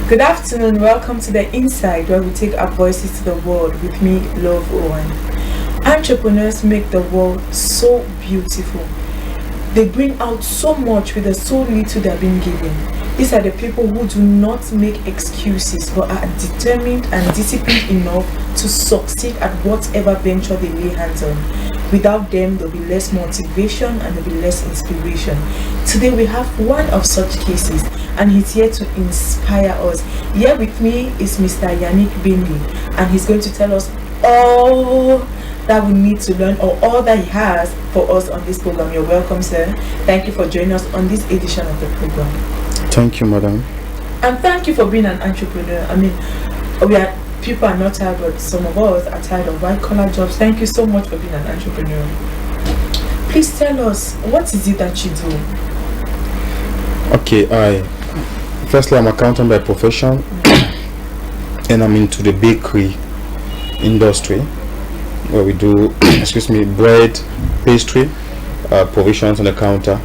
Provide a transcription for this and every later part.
Good afternoon, welcome to The Inside, where we take our voices to the world with me, Love Owen. Entrepreneurs make the world so beautiful. They bring out so much with the so little they're being given. These are the people who do not make excuses but are determined and disciplined enough to succeed at whatever venture they lay hands on. Without them, there'll be less motivation and there'll be less inspiration. Today we have one of such cases, and he's here to inspire us. Here with me is Mr. Yannick Bende, and he's going to tell us all that we need to learn, or all that he has for us on this program. You're welcome, sir. Thank you for joining us on this edition of the program. Thank you, madam. And thank you for being an entrepreneur. I mean, people are not tired, but some of us are tired of white-collar jobs. Thank you so much for being an entrepreneur. Please tell us, what is it that you do? Okay, firstly, I'm accountant by profession, and I'm into the bakery industry, where we do, bread, pastry, provisions on the counter.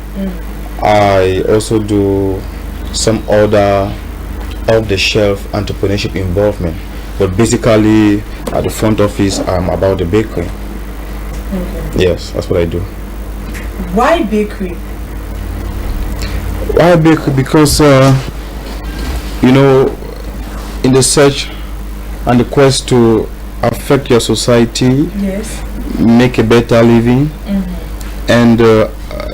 I also do some other off-the-shelf entrepreneurship involvement, but basically at the front office, I'm about the bakery. Okay. Yes, that's what I do. Why bakery? Why bakery? Because in the search and the quest to affect your society, Yes. make a better living, and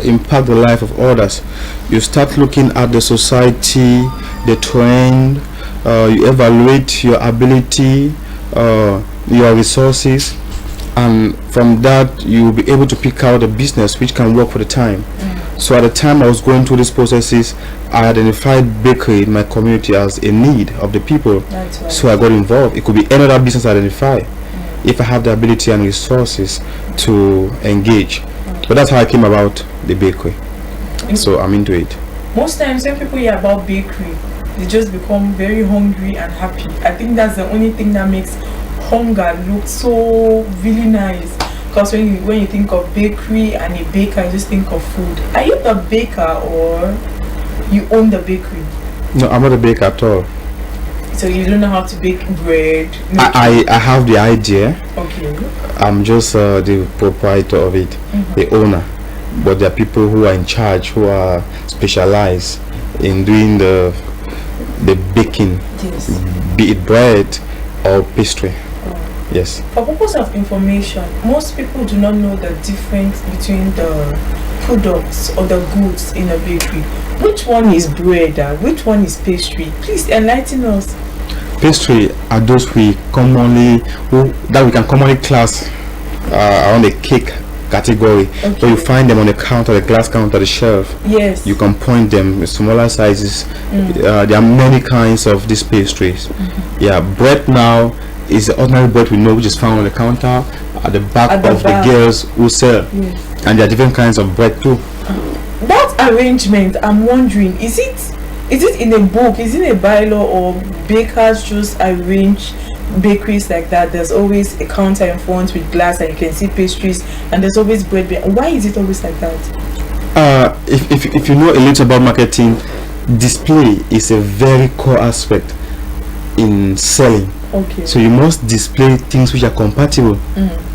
impact the life of others, you start looking at the society, the trend, you evaluate your ability, your resources, and from that you will be able to pick out a business which can work for the time. So at the time I was going through these processes, I identified bakery in my community as a need of the people. That's right. So I got involved. It could be any other business I identify if I have the ability and resources to engage. But that's how I came about the bakery. So I'm into it. Most times when people hear about bakery, they just become very hungry and happy. I think that's the only thing that makes hunger look so really nice. Because when you think of bakery and a baker, you just think of food. Are you the baker or you own the bakery? No, I'm not a baker at all. So you don't know how to bake bread? I have the idea. Okay. I'm just the proprietor of it, the owner. But there are people who are in charge, who are specialized in doing the baking, Yes. be it bread or pastry. Yes. For purpose of information, most people do not know the difference between the products or the goods in a bakery. Which one is bread? Which one is pastry? Please enlighten us. Pastry are those that we can commonly class around the cake category. Okay. So you find them on the counter, the glass counter, the shelf. Yes. You can point them with smaller sizes. There are many kinds of these pastries. Yeah, bread now is the ordinary bread we know, which is found on the counter at the back of the girls who sell. Yes. And there are different kinds of bread too. That arrangement, I'm wondering, is it in a book? Is it a bylaw, or bakers just arrange bakeries like that? There's always a counter in front with glass and you can see pastries, and there's always bread. Why is it always like that? If you know a little about marketing, display is a very core aspect in selling. Okay. So you must display things which are compatible.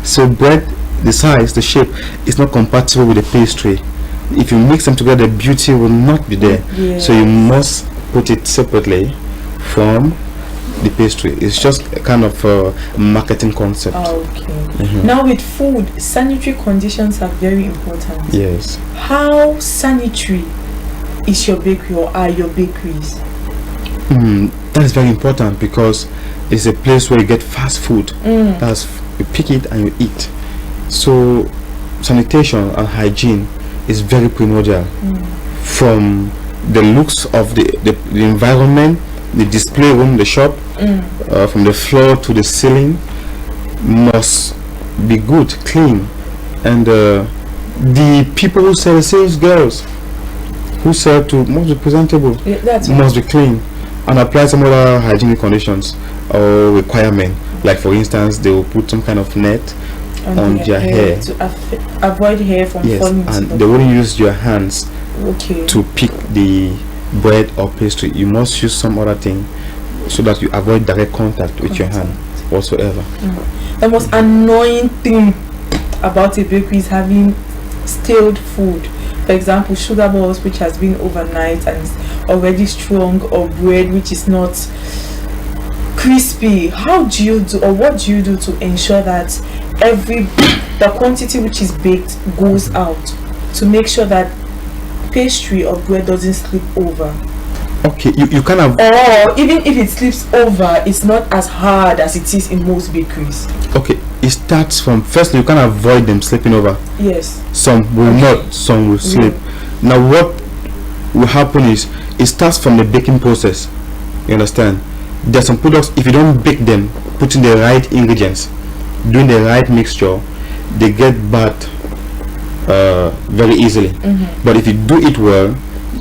So bread, the size, the shape is not compatible with the pastry. If you mix them together, the beauty will not be there. Yes. So you must put it separately from the pastry. It's just a kind of marketing concept. Okay. Now with food, sanitary conditions are very important. Yes. How sanitary is your bakery, or are your bakeries? That is very important, because it's a place where you get fast food. You pick it and you eat. So sanitation and hygiene is very primordial. From the looks of the environment, the display room, the shop, from the floor to the ceiling must be good, clean. And the people who sell, the sales girls who sell to, must be presentable, Yeah, that's must be clean. and apply some other hygienic conditions or requirement. Like for instance, they will put some kind of net on their hair to avoid hair from falling into and the they won't use your hands okay. to pick the bread or pastry. You must use some other thing so that you avoid direct contact with your hand whatsoever. The most annoying thing about a bakery is having stale food. For example, sugar balls which has been overnight and is already strong, or bread which is not crispy. How do you do, or what do you do to ensure that the quantity which is baked goes out, to make sure that pastry or bread doesn't slip over? Okay, you kind of, or even if it slips over, it's not as hard as it is in most bakeries. okay, it starts from, firstly you can avoid them slipping over. Yes. Some will not, some will slip. Now what will happen is, it starts from the baking process. You understand? There are some products, if you don't bake them, putting the right ingredients, doing the right mixture, they get bad very easily. But if you do it well,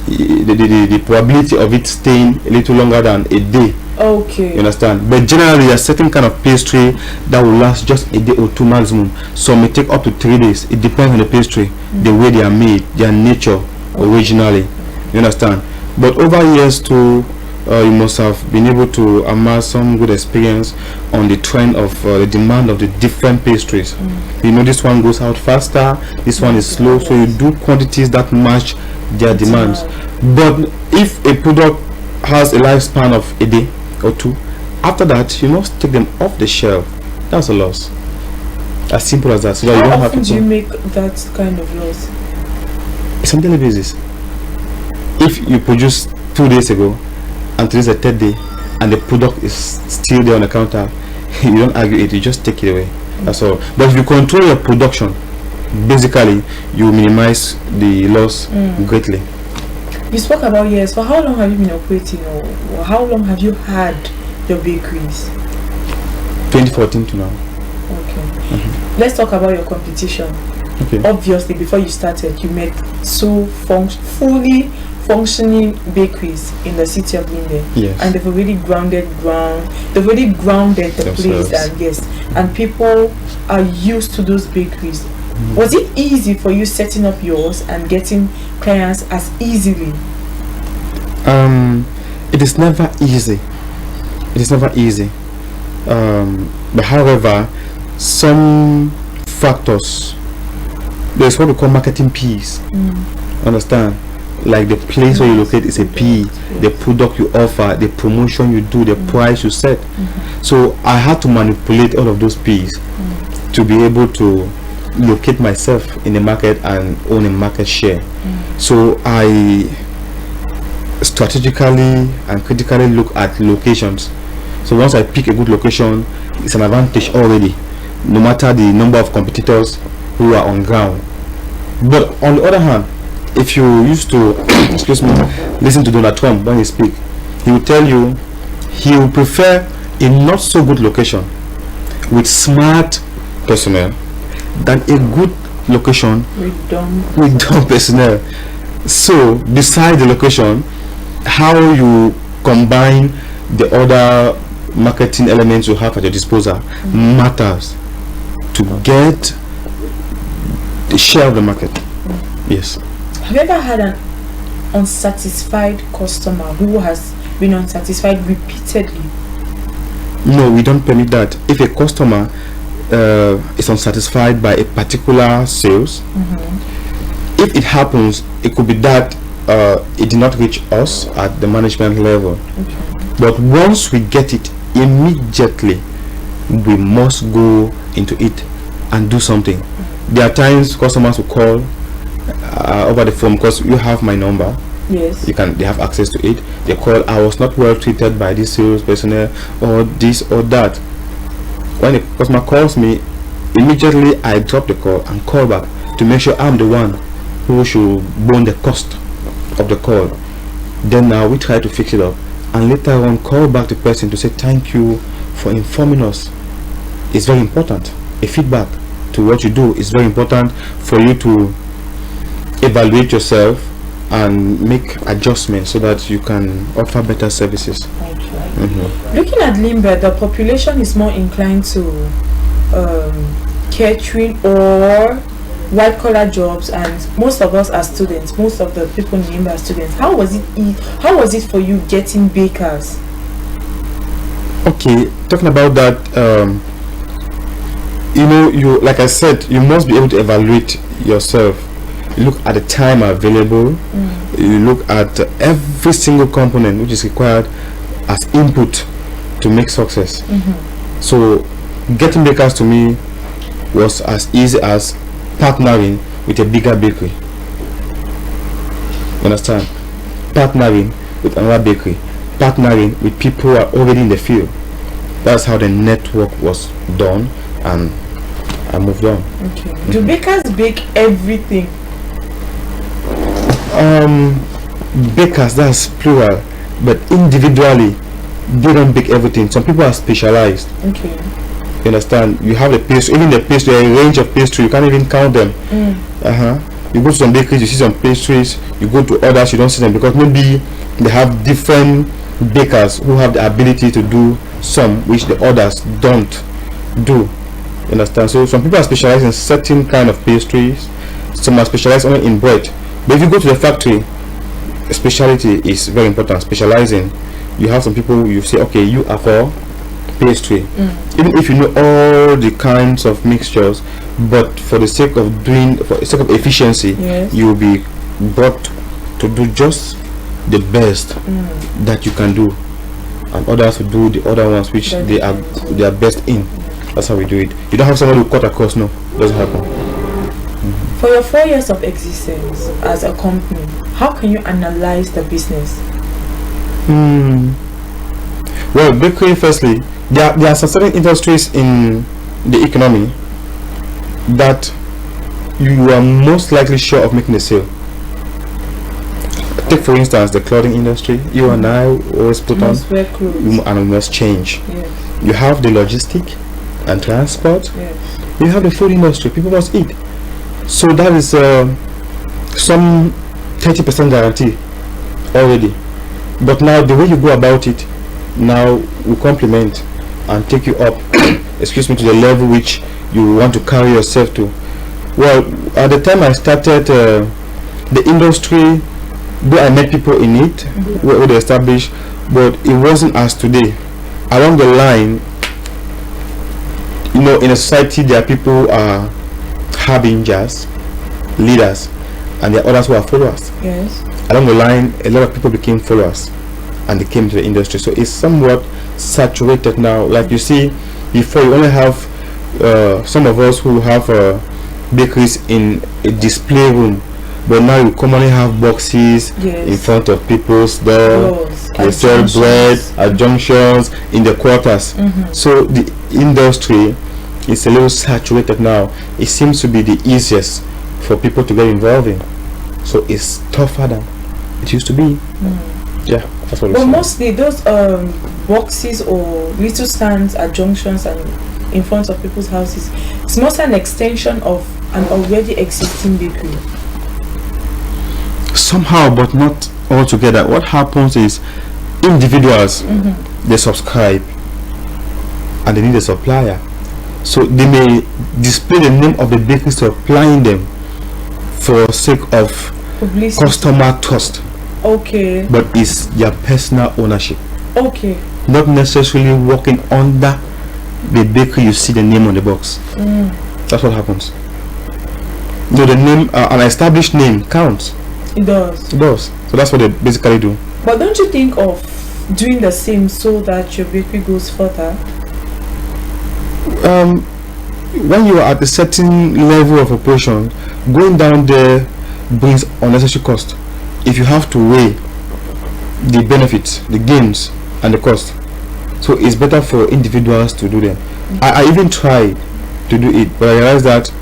the probability of it staying a little longer than a day. Okay. You understand? But generally, there are certain kind of pastry that will last just a day or two maximum. Some may take up to 3 days. It depends on the pastry, the way they are made, their nature originally. You understand? But over years too, you must have been able to amass some good experience on the trend of the demand of the different pastries. You know, this one goes out faster, this one is slow, so you do quantities that match their demands. But if a product has a lifespan of a day or two, after that you must take them off the shelf. That's a loss. As simple as that. So that you don't How have often to do you make that kind of loss? It's on a daily basis. If you produce 2 days ago and today's the third day and the product is still there on the counter, you don't argue it, you just take it away. That's all. But if you control your production, basically you minimize the loss greatly. You spoke about years. For how long have you been operating, or how long have you had your bakeries? 2014 to now. Okay. Let's talk about your competition. Okay. Obviously, before you started, you met so fully functioning bakeries in the city of Bende. Yes. And they've already grounded the place, and yes, and people are used to those bakeries. Was it easy for you setting up yours and getting clients as easily? It is never easy. It is never easy. But however, some factors, there's what we call marketing P's. Understand? Like the place where you locate is a P, the product you offer, the promotion you do, the price you set. So I had to manipulate all of those P's to be able to locate myself in the market and own a market share. So I strategically and critically look at locations. So once I pick a good location, it's an advantage already, no matter the number of competitors who are on ground. But on the other hand, if you used to excuse me, listen to Donald Trump when he speak, he will tell you he will prefer a not so good location with smart personnel than a good location with dumb personnel. So besides the location, how you combine the other marketing elements you have at your disposal matters to get the share of the market. Yes. Have you ever had an unsatisfied customer who has been unsatisfied repeatedly? No, we don't permit that. If a customer is unsatisfied by a particular sales, if it happens, it could be that it did not reach us at the management level. But once we get it, immediately we must go into it and do something. There are times customers will call over the phone, because you have my number. Yes. They have access to it. They call, I was not well treated by this sales personnel, or this or that. When the customer calls me, immediately I drop the call and call back to make sure I'm the one who should bear the cost of the call. Then now we try to fix it up, and later on call back the person to say thank you for informing us. It's very important. A feedback to what you do is very important for you to evaluate yourself and make adjustments so that you can offer better services. Looking at Limber, the population is more inclined to catering or white collar jobs, and most of us are students. Most of the people in Limber are students. How was it for you getting bakers? Okay, talking about that, you like I said, you must be able to evaluate yourself. You look at the time available. You look at every single component which is required as input to make success. So getting bakers to me was as easy as partnering with a bigger bakery. You understand? Partnering with another bakery, partnering with people who are already in the field. That's how the network was done, and I moved on. Okay. Do bakers bake everything? Bakers, that's plural, but individually they don't bake everything. Some people are specialized. Okay. You understand? You have the pastry, even the pastry, a range of pastry, you can't even count them. You go to some bakeries, you see some pastries. You go to others, you don't see them because maybe they have different bakers who have the ability to do some which the others don't do. You understand? So some people are specialized in certain kind of pastries, some are specialized only in bread. But if you go to the factory, speciality is very important. Specializing, you have some people, you say, okay, you are for pastry, even if you know all the kinds of mixtures, but for the sake of efficiency, yes, you will be brought to do just the best that you can do, and others will do the other ones which they are best in. That's how we do it. You don't have somebody who cut across. No, it doesn't happen. For your 4 years of existence as a company, how can you analyze the business? Well, bakery, firstly, there are some certain industries in the economy that you are most likely sure of making a sale. Take for instance the clothing industry. You and I always put on, and we must change. Yes. You have the logistic and transport. Yes. You have the food industry. People must eat. So that is some 30% guarantee already. But now the way you go about it, now we complement and take you up excuse me, to the level which you want to carry yourself to. Well, at the time I started the industry, though I met people in it where they established, but it wasn't as today. Along the line, in a society there are people who are harbingers, leaders, and there are others who are followers. Yes. Along the line, a lot of people became followers and they came to the industry, so it's somewhat saturated now. Like you see, before you only have some of us who have bakeries in a display room, but now you commonly have boxes, yes, in front of people's doors. They sell bread at junctions, in the quarters. So the industry is a little saturated now. It seems to be the easiest for people to get involved in, so it's tougher than it used to be. Yeah, that's what. But mostly those boxes or little stands at junctions and in front of people's houses, it's mostly an extension of an already existing bakery. Somehow, but not altogether. What happens is individuals, they subscribe and they need a supplier, so they may display the name of the bakery supplying them for sake of publicity, customer trust. Okay. But it's their personal ownership. Okay. Not necessarily working under the bakery you see the name on the box. That's what happens. The name, an established name counts. It does. It does. So that's what they basically do. But don't you think of doing the same so that your bakery goes further? When you are at a certain level of operation, going down there brings unnecessary cost. If you have to weigh the benefits, the gains, and the cost, so it's better for individuals to do them. I even tried to do it, but I realized that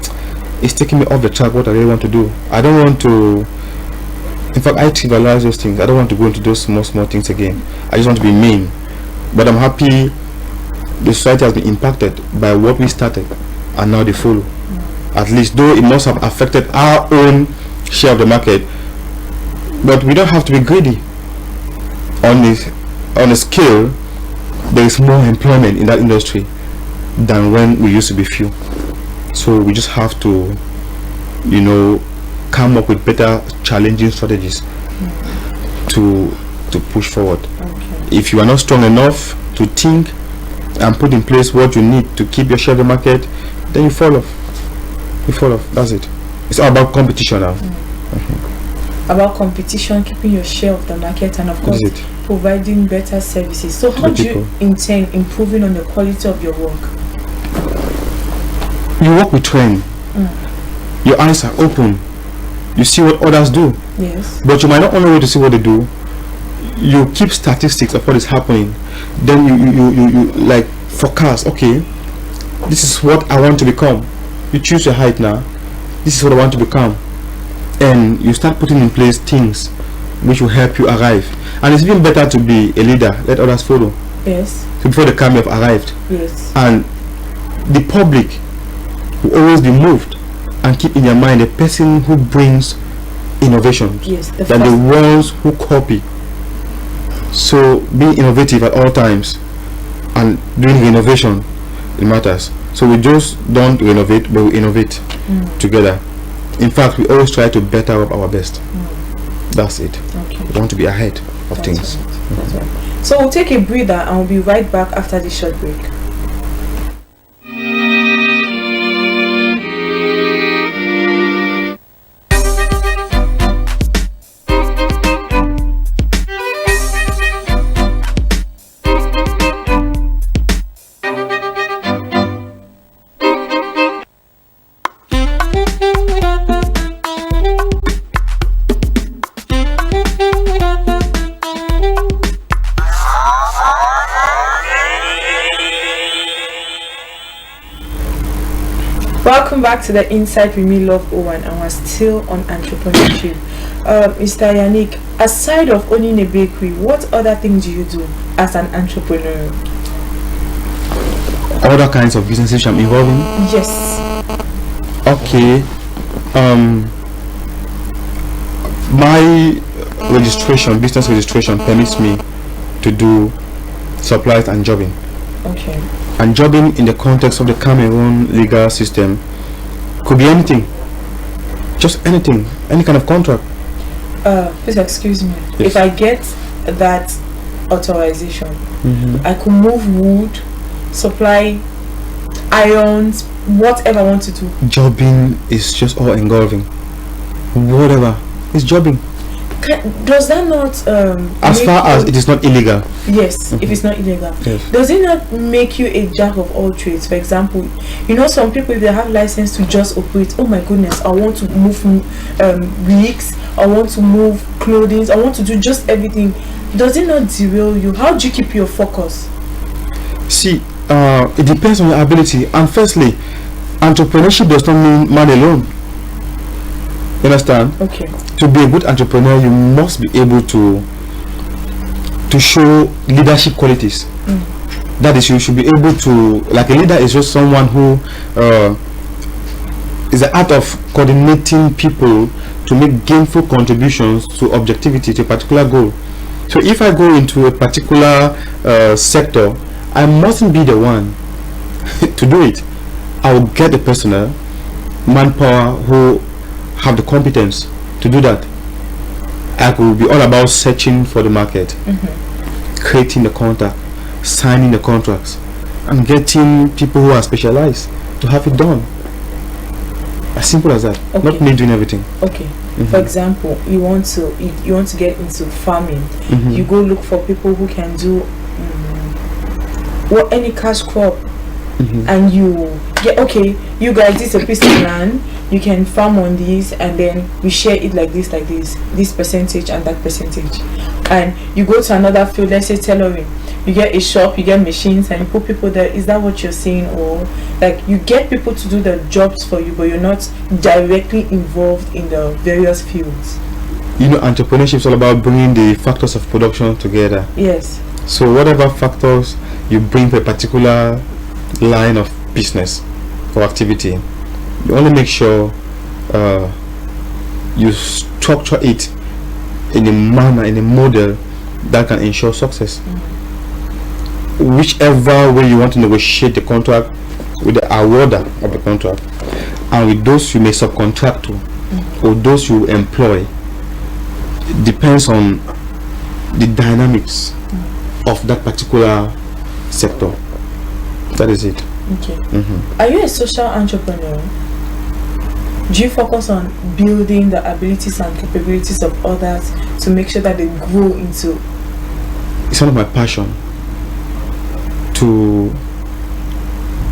it's taking me off the track what I really want to do. I don't want to, in fact, I trivialize those things. I don't want to go into those small things again. I just want to be mean. But I'm happy the society has been impacted by what we started, and now they follow. At least, though it must have affected our own share of the market, But we don't have to be greedy. On a scale, there is more employment in that industry than when we used to be few. So we just have to, come up with better challenging strategies to push forward. Okay. If you are not strong enough to think and put in place what you need to keep your share of the market, then you fall off. That's it. It's all about competition now. About competition, keeping your share of the market, and of course providing better services. So how do you intend improving on the quality of your work? You work with trend. Your eyes are open. You see what others do. Yes. But you might not only wait to see what they do. You keep statistics of what is happening. Then you like forecast. Okay, this is what I want to become. You choose your height now. This is what I want to become, and you start putting in place things which will help you arrive. And it's even better to be a leader. Let others follow. Yes. So before the camera have arrived. Yes. And the public will always be moved and keep in their mind a person who brings innovation than the ones who copy. So being innovative at all times and doing innovation, it matters. So we just don't renovate, but we innovate together. In fact, we always try to better up our best. That's it. Okay. We want to be ahead of things. Right. That's right. So we'll take a breather and we'll be right back after this short break. Welcome back to the Insight with me, Love Owen, and we're still on entrepreneurship. Mr. Yannick, aside of owning a bakery, what other things do you do as an entrepreneur? Other kinds of businesses I'm involved in? Yes. Okay. My business registration permits me to do supplies and jobbing. Okay. And jobbing in the context of the Cameroon legal system could be anything. Just anything. Any kind of contract. Please excuse me. Yes. If I get that authorization, I could move wood, supply irons, whatever I want to do. Jobbing is just all engulfing. Whatever. It's jobbing. Does that not as far as it is not illegal? Yes, if it's not illegal. Yes. Does it not make you a jack of all trades? For example, some people, if they have license to just operate, oh my goodness, I want to move rigs, I want to move clothing, I want to do just everything. Does it not derail you? How do you keep your focus? See, it depends on your ability. And firstly, entrepreneurship does not mean man alone. You understand? Okay. To be a good entrepreneur, you must be able to show leadership qualities. That is, you should be able to, like, a leader is just someone who is the art of coordinating people to make gainful contributions to objectivity, to a particular goal. So if I go into a particular sector, I mustn't be the one to do it. I will get the personnel, manpower who have the competence to do that. I will be all about searching for the market, creating the contact, signing the contracts, and getting people who are specialized to have it done. As simple as that. Okay. Not me doing everything. Okay. For example, you want to get into farming. You go look for people who can do any cash crop, and you get, okay, you guys, this is a piece of land, you can farm on this, and then we share it like this percentage and that percentage. And you go to another field, let's say tailoring, you get a shop, you get machines, and you put people there. Is that what you're saying? Or like you get people to do the jobs for you, but you're not directly involved in the various fields? Entrepreneurship is all about bringing the factors of production together. Yes. So whatever factors you bring for a particular line of business or activity, you only make sure you structure it in a manner, in a model that can ensure success. Whichever way you want to negotiate the contract with the awarder of the contract, and with those you may subcontract to, or those you employ, depends on the dynamics of that particular sector. That is it. Okay. Are you a social entrepreneur? Do you focus on building the abilities and capabilities of others to make sure that they grow into? It's one of my passion.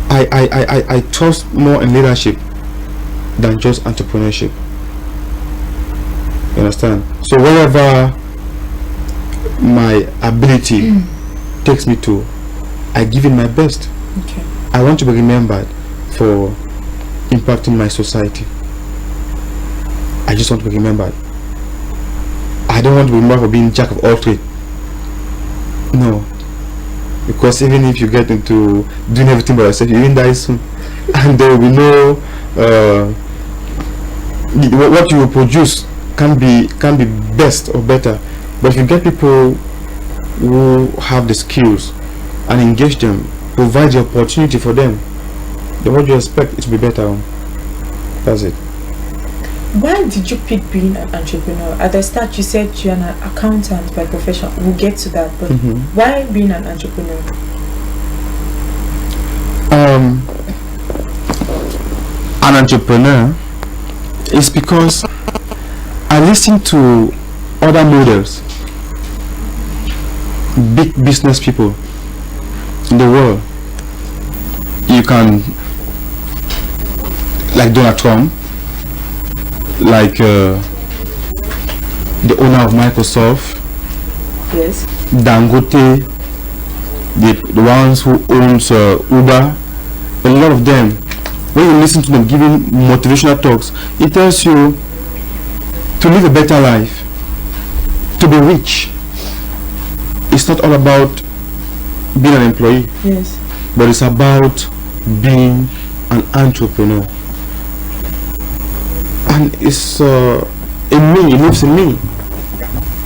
I trust more in leadership than just entrepreneurship. You understand? So wherever my ability takes me to, I give it my best. Okay. I want to be remembered for impacting my society. I just want to be remembered. I don't want to be remembered for being jack of all trades. No. Because even if you get into doing everything by yourself, you will die soon. And there will be no what you will produce can be best or better. But if you get people who have the skills and engage them, provide the opportunity for them, then what you expect it to be better. That's it. Why did you pick being an entrepreneur? At the start you said you're an accountant by profession. We'll get to that, but why being an entrepreneur? An entrepreneur is because I listen to other models, big business people in the world. You can, like Donald Trump, like the owner of Microsoft, Yes. Dangote, the ones who owns Uber, a lot of them. When you listen to them giving motivational talks, it tells you to live a better life, to be rich. It's not all about being an employee, Yes. but it's about being an entrepreneur. And it's in me, it lives in me.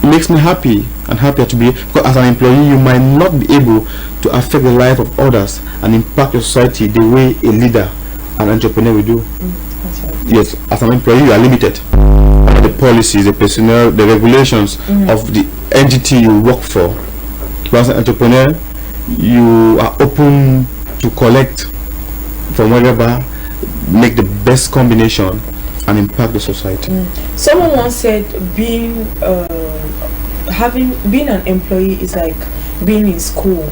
It makes me happy and happier to be, because as an employee you might not be able to affect the life of others and impact your society the way a leader, an entrepreneur will do. That's right. Yes, as an employee you are limited by the policies, the personnel, the regulations of the entity you work for. But as an entrepreneur you are open to collect from wherever, make the best combination and impact the society. Someone once said being an employee is like being in school.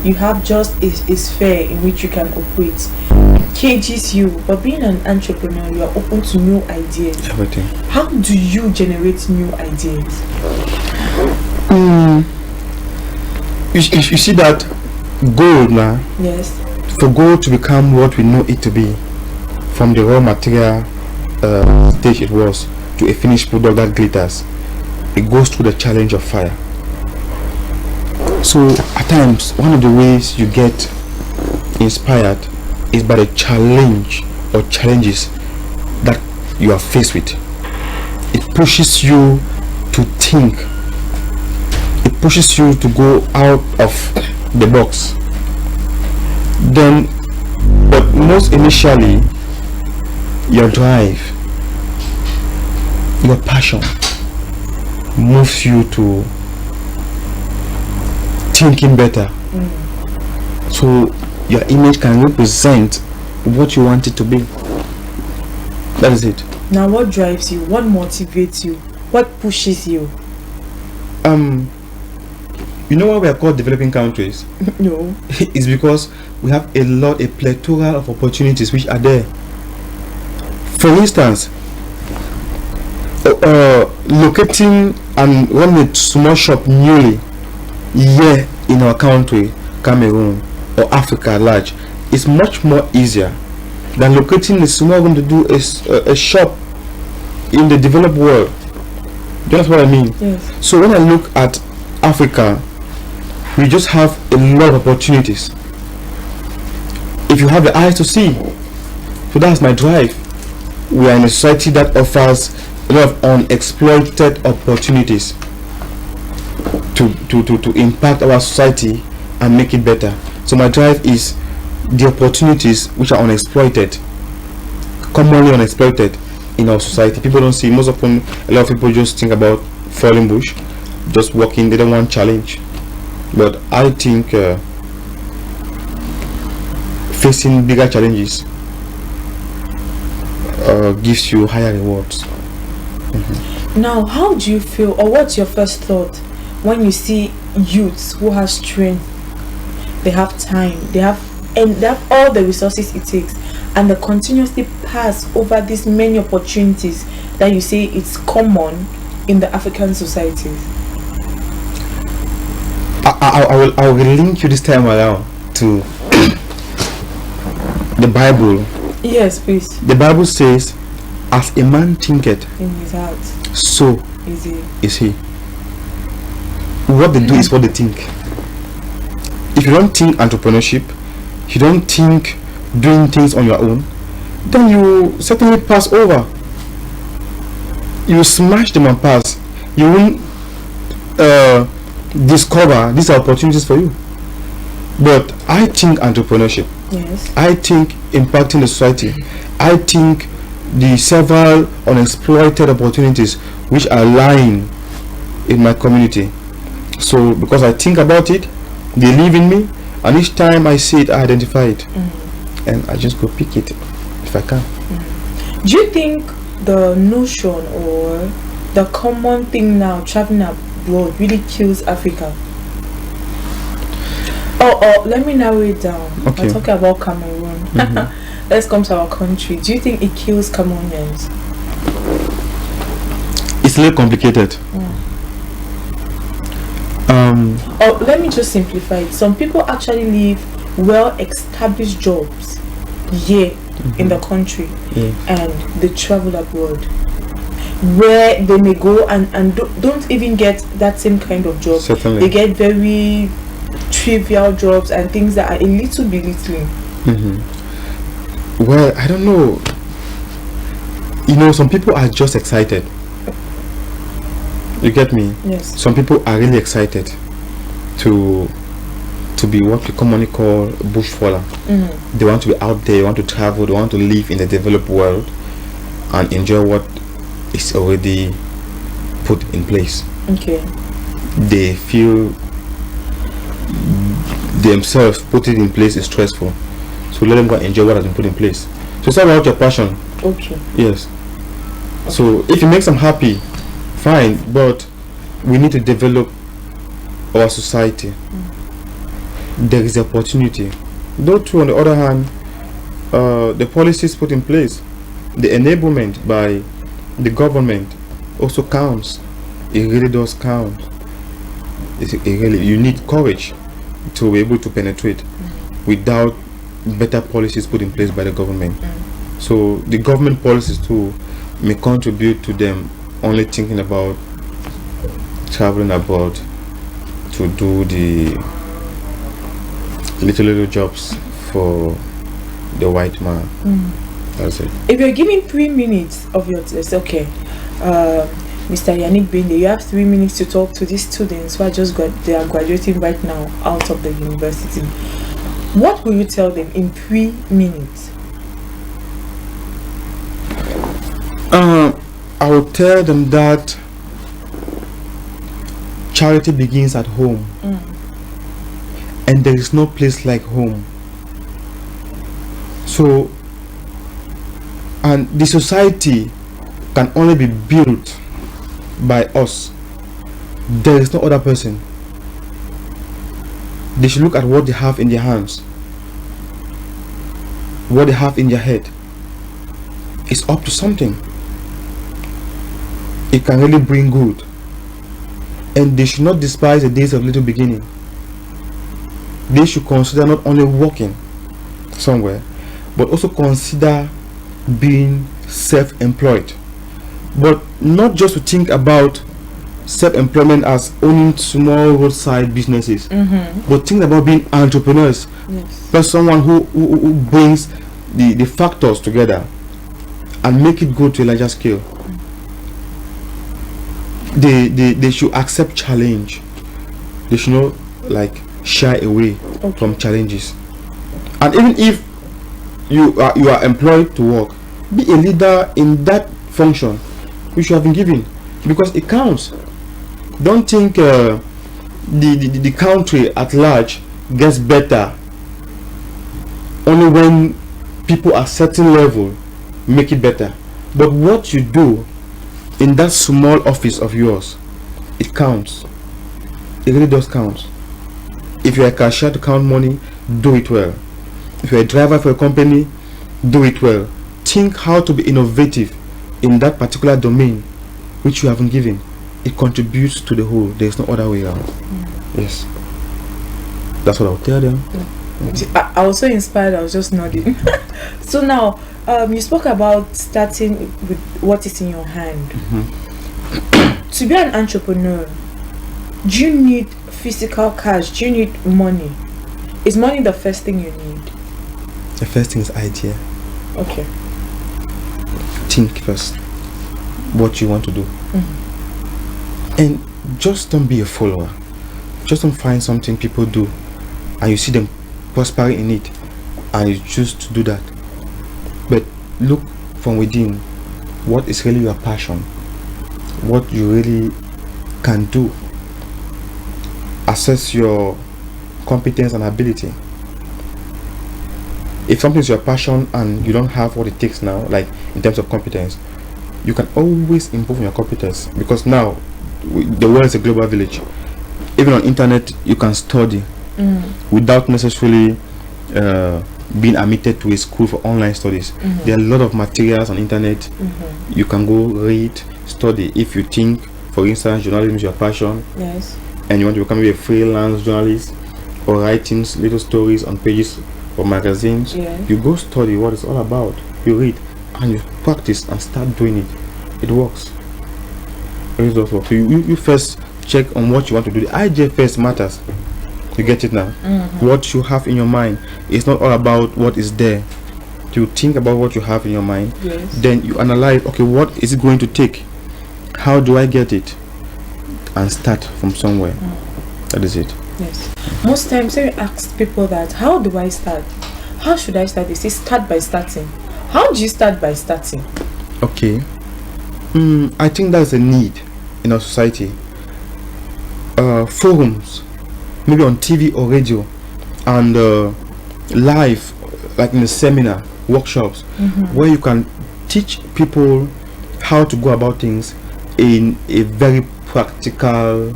You have just a sphere in which you can operate. It cages you, but being an entrepreneur, you are open to new ideas. Everything. How do you generate new ideas? You see that gold now, Yes. for gold to become what we know it to be, from the raw material stage it was to a finished product that glitters, it goes through the challenge of fire. So at times one of the ways you get inspired is by the challenge or challenges that you are faced with. It pushes you to think, it pushes you to go out of the box. Then, but most initially, your drive, your passion moves you to thinking better. So your image can represent what you want it to be. That is it. Now, what drives you? What motivates you? What pushes you? You know why we are called developing countries? No. It's because we have a plethora of opportunities which are there. For instance, locating and running a small shop newly here in our country, Cameroon or Africa at large, is much more easier than locating a small room to do a shop in the developed world. That's what I mean. Yes. So when I look at Africa, we just have a lot of opportunities if you have the eyes to see. So that's my drive. We are in a society that offers a lot of unexploited opportunities. to impact our society and make it better. So my drive is the opportunities which are unexploited, commonly unexploited in our society. People don't see. Most often, a lot of people just think about falling bush, just walking. They don't want challenge. But I think facing bigger challenges gives you higher rewards. Now, how do you feel, or what's your first thought when you see youths who have strength, they have time, they have all the resources it takes, and they continuously pass over these many opportunities that you say it's common in the African societies? I will link you this time around to the Bible. Yes, please. The Bible says, as a man thinketh In his heart, so is he. What they do is what they think. If you don't think entrepreneurship, you don't think doing things on your own, then you certainly pass over. You smash them and pass. You won't discover these are opportunities for you. But I think entrepreneurship. yes, I think impacting the society. I think the several unexploited opportunities which are lying in my community. So because I think about it, they live in me, and each time I see it, I identify it, and I just go pick it if I can. do you think the notion or the common thing now, traveling abroad, really kills Africa? Oh, let me narrow it down. Okay. We're talking about Cameroon. Let's come to our country. Do you think it kills Cameroonians? It's a little complicated. Or let me just simplify it. Some people actually leave well-established jobs here in the country, and they travel abroad, where they may go and don't even get that same kind of job. Certainly. They get very trivial jobs and things that are a little belittling. Well, I don't know. You know, some people are just excited. You get me? Yes. Some people are really excited to be what we commonly call bush faller. They want to be out there, they want to travel, they want to live in the developed world and enjoy what is already put in place. Okay. They feel themselves putting it in place is stressful, so let them go and enjoy what has been put in place. So it's all about your passion. Okay. Yes. So if it makes them happy, fine, but we need to develop our society. There is opportunity. Though too, on the other hand, the policies put in place, the enablement by the government also counts. It really does count. You need courage to be able to penetrate without better policies put in place by the government. So the government policies too may contribute to them only thinking about traveling abroad to do the little jobs for the white man. That's it. If you're giving 3 minutes of your test, okay, Mr. Yannick Bende, you have 3 minutes to talk to these students who are they are graduating right now out of the university. What will you tell them in 3 minutes? I will tell them that charity begins at home, and there is no place like home. So, and the society can only be built by us. There is no other person. They should look at what they have in their hands, what they have in their head. It's up to something. It can really bring good, and they should not despise the days of little beginning. They should consider not only working somewhere, but also consider being self-employed. But not just to think about self-employment as owning small roadside businesses, but think about being entrepreneurs. Yes. But someone who brings the factors together and make it go to a larger scale. They should accept challenge. They should not like shy away Okay. from challenges. And even if you are employed to work, be a leader in that function which you have been given, because it counts. Don't think the country at large gets better only when people at certain level make it better. But what you do in that small office of yours, it counts. It really does count. If you're a cashier to count money, do it well. If you're a driver for a company, do it well. Think how to be innovative in that particular domain which you have been given. It contributes to the whole. There's no other way around. Yes. That's what I'll tell them. I was so inspired, I was just nodding. So now, you spoke about starting with what is in your hand. To be an entrepreneur, do you need physical cash? Do you need money? Is money the first thing you need? The first thing is idea. Okay. Think first what you want to do. And just don't be a follower. Just don't find something people do and you see them prospering in it and you choose to do that. But look from within what is really your passion, what you really can do. Assess your competence and ability. If something is your passion and you don't have what it takes now, like in terms of competence, you can always improve your competence, because now the world is a global village. Even on internet you can study without necessarily being admitted to a school for online studies. There are a lot of materials on internet. You can go read, study. If you think, for instance, journalism is your passion, Yes. and you want to become a freelance journalist or writing little stories on pages of magazines, Yes. you go study what it's all about. You read and you practice and start doing it. It works. It does work. So you first check on what you want to do. The idea first matters. You get it now? What you have in your mind. It's not all about what is there. You think about what you have in your mind. Yes. Then you analyze, okay, what is it going to take? How do I get it? And start from somewhere. That is it. Yes. Most times when you ask people that, how do I start? How should I start? They say start by starting. How do you start by starting? Okay. I think that's a need in our society. Forums, maybe on TV or radio, and live, like in a seminar, workshops, where you can teach people how to go about things in a very practical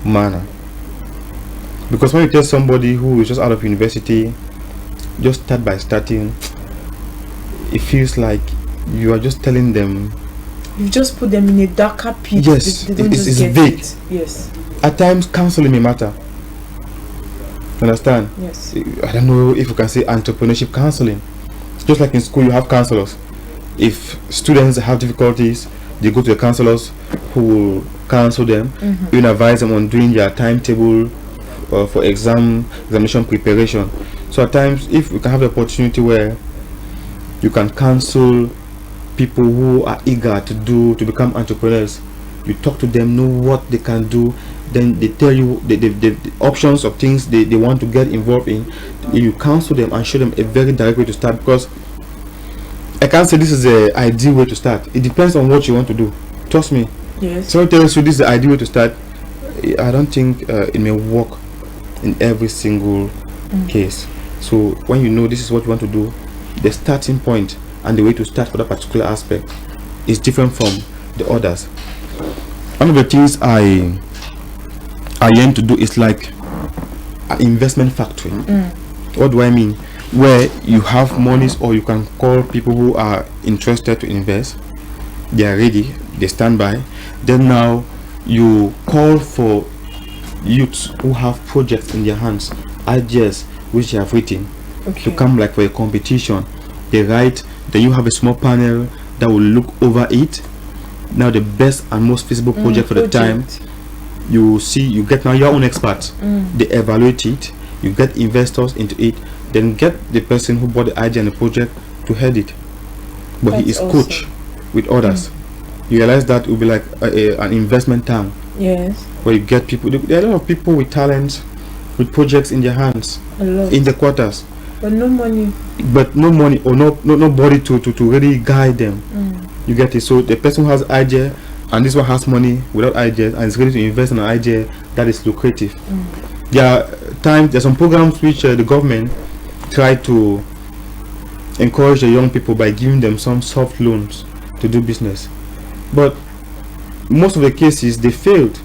manner. Because when you tell somebody who is just out of university, just start by starting, it feels like you are just telling them. You just put them in a darker pit. Yes, they don't it's just get vague. it. Yes. At times, counseling may matter. Understand? Yes. I don't know if you can say entrepreneurship counseling. Just like in school, you have counselors. If students have difficulties, they go to the counselors who will counsel them, even advise them on doing their timetable for examination preparation. So at times, if you can have the opportunity where you can counsel people who are eager to become entrepreneurs, you talk to them, know what they can do, then they tell you the options of things they want to get involved in. You counsel them and show them a very direct way to start, because I can't say this is the ideal way to start. It depends on what you want to do. Trust me. Yes. Someone tells you this is the ideal way to start, I don't think it may work in every single case. So when you know this is what you want to do, the starting point and the way to start for that particular aspect is different from the others. One of the things I aim to do is like an investment factory. What do I mean? Where you have monies, or you can call people who are interested to invest. They are ready, they stand by. Then now you call for youths who have projects in their hands, ideas which they have written, to come like for a competition. They write, then you have a small panel that will look over it. Now the best and most feasible project for the time, you see, you get now your own experts. They evaluate it, you get investors into it, then get the person who bought the idea and the project to head it. But he is That's coach with others. You realize that it will be like an investment term Yes. where you get people. There are a lot of people with talents, with projects in their hands, A lot. in the quarters, But no money. but no money or nobody to really guide them. You get it. So the person who has idea, and this one has money without idea, and is ready to invest in an idea that is lucrative. There's some programs which the government try to encourage the young people by giving them some soft loans to do business, but most of the cases they failed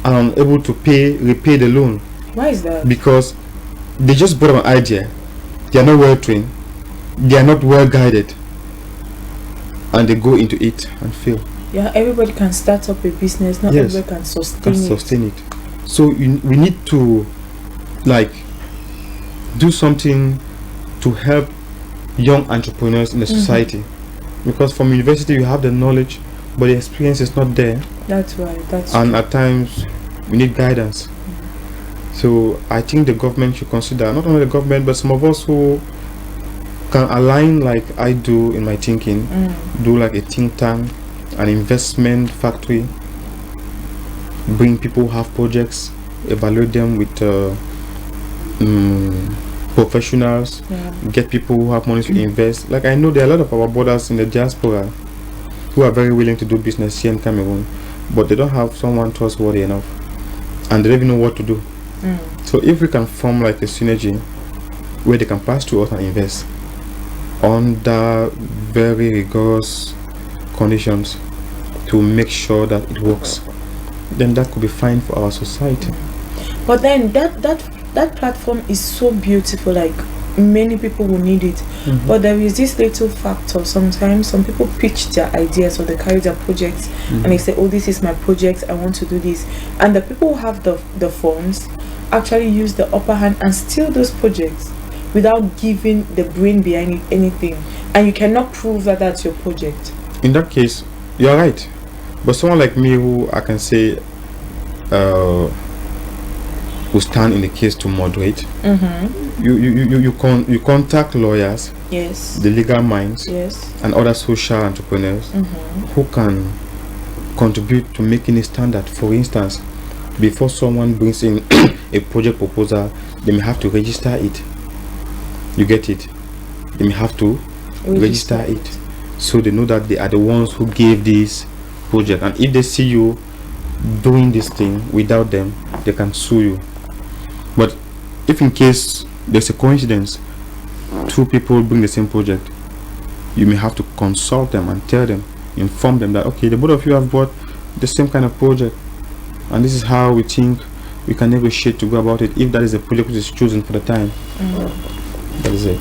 and unable to repay the loan. Why is that? Because they just brought an idea, they are not well trained, they are not well guided, and they go into it and fail. Yeah, everybody can start up a business, not Yes, everybody can sustain it. So we need to like do something to help young entrepreneurs in the society, because from university you have the knowledge but the experience is not there. That's right. And at times we need guidance. So I think the government should consider, not only the government but some of us who can align like I do in my thinking, do like a think tank, an investment factory, bring people who have projects, evaluate them with professionals, get people who have money to invest. Like I know there are a lot of our brothers in the diaspora who are very willing to do business here in Cameroon, but they don't have someone trustworthy enough and they don't even know what to do. So if we can form like a synergy where they can pass to us and invest under very rigorous conditions to make sure that it works, then that could be fine for our society. But then that platform is so beautiful, like many people will need it. But there is this little factor. Sometimes some people pitch their ideas or they carry their projects and they say, oh, this is my project, I want to do this, and the people who have the funds actually use the upper hand and steal those projects without giving the brain behind it anything, and you cannot prove that that's your project. In that case, you're right. But someone like me, who I can say will stand in the case to moderate, you contact lawyers, Yes. the legal minds, Yes. and other social entrepreneurs who can contribute to making a standard. For instance, before someone brings in a project proposal, they may have to register it. You get it? They may have to register it, so they know that they are the ones who gave this project. And if they see you doing this thing without them, they can sue you. But if in case there's a coincidence, two people bring the same project, you may have to consult them and tell them, inform them that okay, the both of you have brought the same kind of project, and this is how we think we can negotiate to go about it, if that is the project which is chosen for the time. That is it.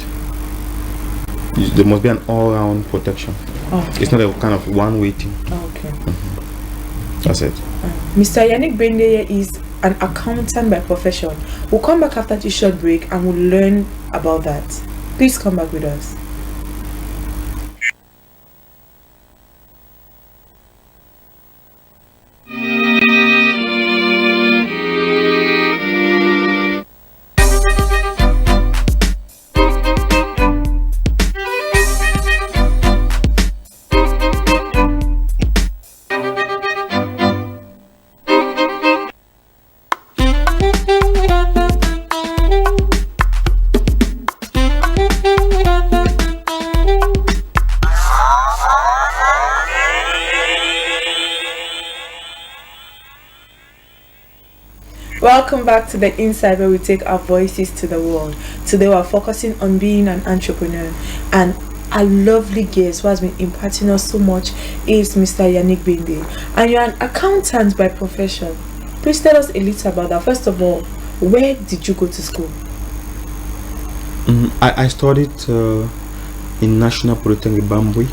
There must be an all-round protection. Okay. It's not a kind of one-way thing. Okay. That's it. Mr. Yannick Bende is an accountant by profession. We'll come back after this short break and we'll learn about that. Please come back with us. Welcome back to the Inside, where we take our voices to the world. Today we're focusing on being an entrepreneur, and our lovely guest who has been imparting us so much is Mr. Yannick Bende, and you're an accountant by profession. Please tell us a little about that. First of all, where did you go to school? I studied in National Polytechnic Bambui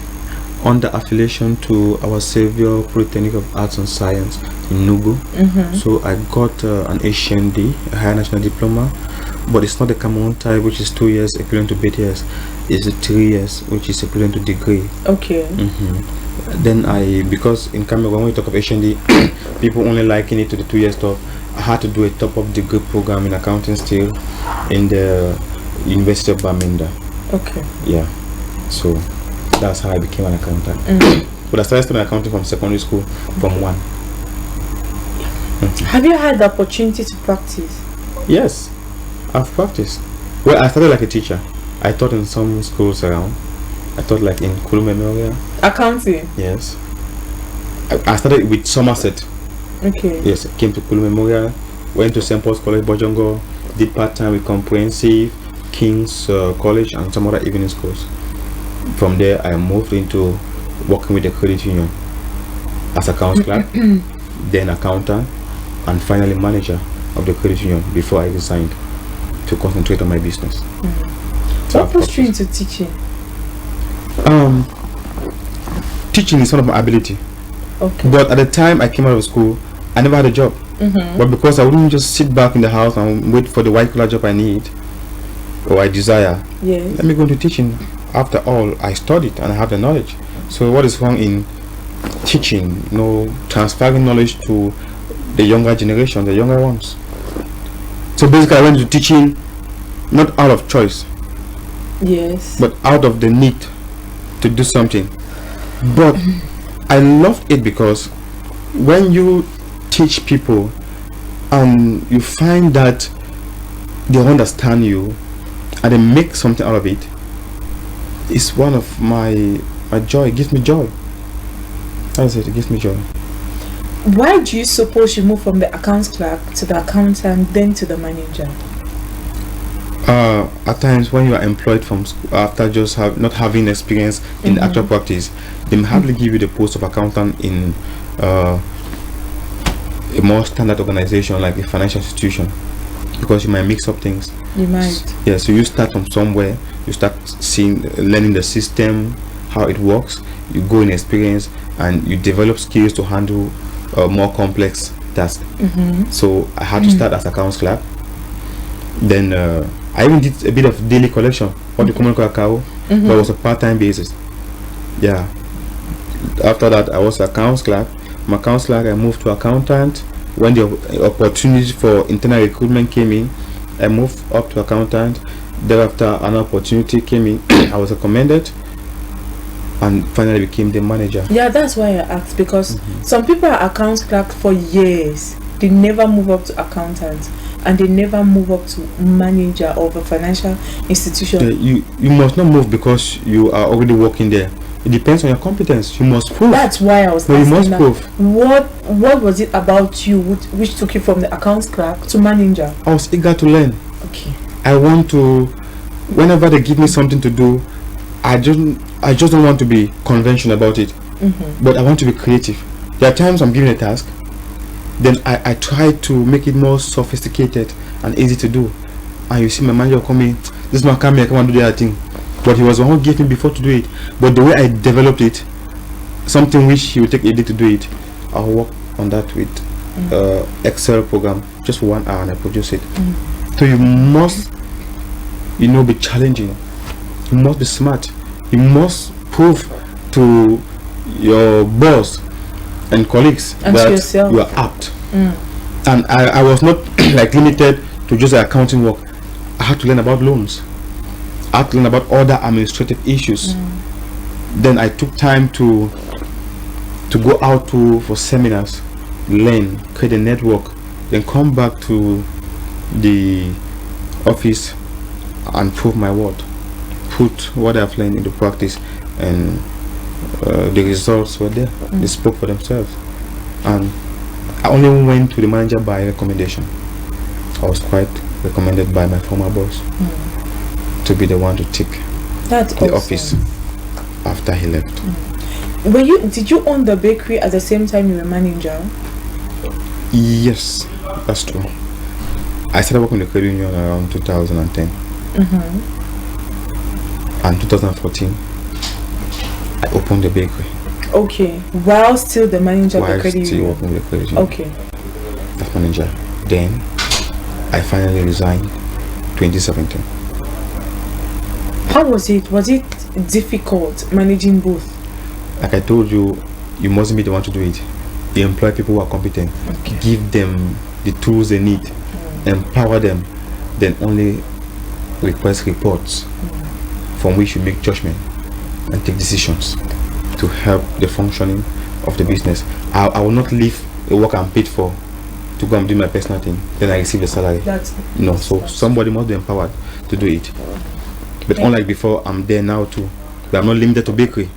under affiliation to Our Savior Polytechnic of Arts and Science in Nugu. So I got an HND, a Higher National Diploma, but it's not the Cameroon type, which is 2 years equivalent to BTS. It's 3 years, which is equivalent to degree. Okay. Then because in Cameroon when we talk of HND, people only liken it to the 2 year stuff. I had to do a top-up degree program in accounting still in the University of Bamenda. Okay. Yeah. So that's how I became an accountant. But I started studying accounting from secondary school, from 1. Have you had the opportunity to practice? Yes, I've practiced. Well, I started like a teacher. I taught in some schools around. I taught like in Kulu Memorial. Accounting? Yes. I started with Somerset. Okay. Yes, I came to Kulu Memorial, went to St. Paul's College, Bojongo, did part-time with Comprehensive, King's College, and some other evening schools. From there, I moved into working with the credit union as accounts clerk, then accountant, and finally manager of the credit union before I resigned to concentrate on my business. So what pushed you into teaching? Teaching is one of my ability. Okay. But at the time I came out of school, I never had a job. But because I wouldn't just sit back in the house and wait for the white collar job I need or I desire, Yes. let me go into teaching. After all, I studied and I have the knowledge. So what is wrong in teaching? Transferring knowledge to the younger generation, the younger ones. So basically I went to teaching not out of choice, Yes. but out of the need to do something. But I loved it because when you teach people and you find that they understand you and they make something out of it, it's one of my joy. It gives me joy. That's it gives me joy. Why do you suppose you moved from the accounts clerk to the accountant, then to the manager? At times when you are employed from school after just not having experience in the actual practice, they may hardly give you the post of accountant in a more standard organization like a financial institution, because you might mix up things. You might. Yeah, so you start from somewhere, you start learning the system, how it works, you go in experience and you develop skills to handle more complex tasks. So I had to start as accounts clerk. Then I even did a bit of daily collection, what you call cacao, but it was a part-time basis. Yeah. After that, I was accounts clerk. From accounts clerk, I moved to accountant. When the opportunity for internal recruitment came in, I moved up to accountant. Thereafter, an opportunity came in. I was recommended and finally became the manager. Yeah, that's why I asked, because some people are accounts clerk for years. They never move up to accountant, and they never move up to manager of a financial institution. You must not move because you are already working there. It depends on your competence. You must prove. That's why I was No, you asking must that. prove. What was it about you which took you from the accounts clerk to manager? I was eager to learn. Okay. I want to, whenever they give me something to do, I just don't want to be conventional about it, but I want to be creative. There are times I'm given a task, then I try to make it more sophisticated and easy to do. And you see my manager coming, this man come here, come and do the other thing. But he was the one who gave me before to do it. But the way I developed it, something which he would take a day to do it, I'll work on that with Excel program just for 1 hour and I produce it. So you must, be challenging. You must be smart. You must prove to your boss and colleagues and that yourself. you are apt. And I was not like limited to just accounting work. I had to learn about loans. I had to learn about other administrative issues. Then I took time to go out for seminars, learn, create a network, then come back to the office and prove my word, put what I've learned into practice, and the results were there. They spoke for themselves. And I only went to the manager by recommendation. I was quite recommended by my former boss to be the one to take the office after he left. Did you own the bakery at the same time you were manager? Yes, that's true. I started working in the credit union around 2010. And 2014, I opened the bakery. Okay, while still the manager of the credit union? Still working with the credit union. Okay. As manager. Then, I finally resigned 2017. How was it? Was it difficult managing both? Like I told you, you mustn't be the one to do it. You employ people who are competent. Okay. Give them the tools they need. Empower them. Then only request reports from which you make judgment and take decisions to help the functioning of the business. I will not leave a work I'm paid for to go and do my personal thing, then I receive a salary. No, so somebody must be empowered to do it. But unlike before, I'm there now too. But I'm not limited to bakery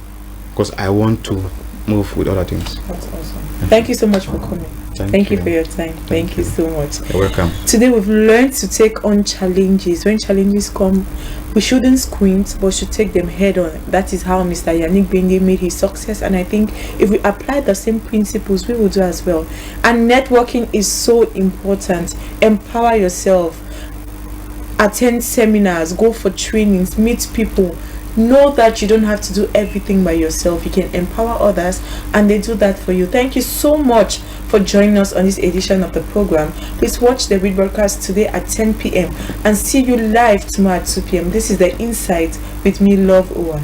because I want to move with other things. That's awesome. Thank you so much for coming. Thank you for your time. Thank you so much. You're welcome. Today we've learned to take on challenges. When challenges come, we shouldn't squint, but should take them head on. That is how Mr. Yannick Bende made his success, and I think if we apply the same principles, we will do as well. And networking is so important. Empower yourself. Attend seminars, go for trainings, meet people. Know that you don't have to do everything by yourself. You can empower others, and they do that for you. Thank you so much for joining us on this edition of the program. Please watch the rebroadcast today at 10 p.m. and see you live tomorrow at 2 p.m. This is The Insight with me, Love Owen.